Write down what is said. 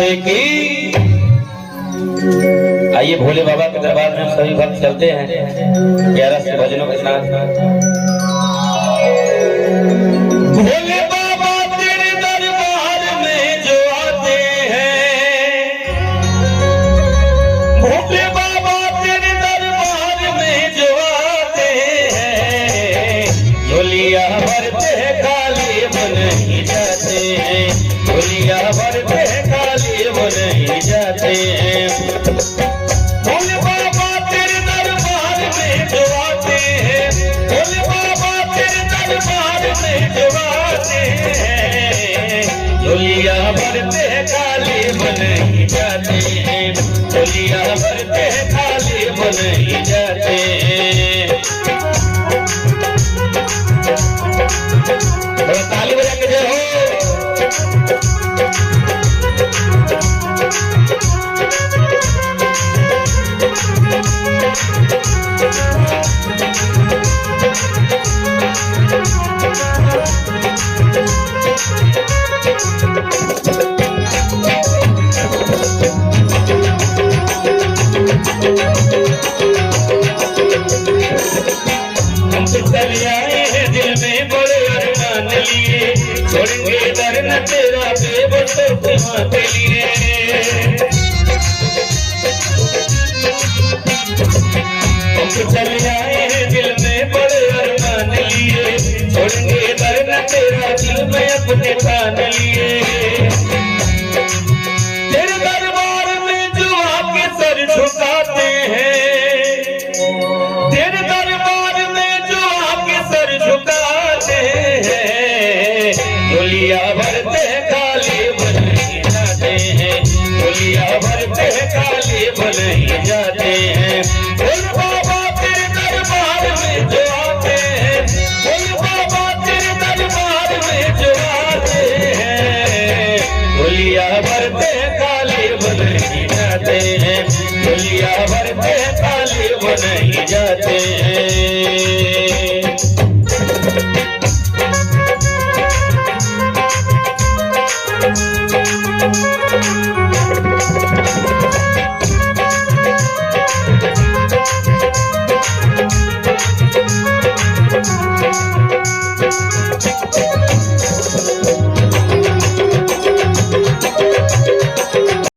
महादेव की। आइए भोले बाबा के दरबार में सभी भक्त चलते हैं 11 से भजनों के साथ। भोले बाबा तेरे दरबार में जो आते हैं, भोले बाबा तेरे दरबार में जो आते हैं, झोलिया भरते खाली वो नहीं जाते हैं, झोलिया भरते खाली वो नहीं जाते हैं। भोले बाबा तेरे दरबार में जो आते हैं, भोले बाबा तेरे दरबार में जो आते हैं, झोलिया भरते खाली वो नहीं जाते हैं, झोलिया भरते खाली वो नहीं जाते हैं। ताली बजा के जय हो। चले आए हैं दिल में बड़े अरमान लिए, छोड़ेंगे दर न तेरा बेबसों के हाथ लिए। चले आए हैं दिल में बड़े अरमान लिए, छोड़ेंगे दर न तेरा दिल में अपने कान लिए। तेरे दरबार में जो आके सर झुकाते हैं, तेरे दरबार में जो आके सर झुकाते हैं, झोलिया भरते खाली वो नहीं जाते हैं, झोलिया भरते खाली वो नहीं जाते हैं। भोले बाबा तेरे दरबार में जो आते हैं, भोले बाबा तेरे दरबार में जो आते हैं, झोलिया भरते खाली वो नहीं जाते हैं, झोलिया भरते खाली वो नहीं जाते हैं।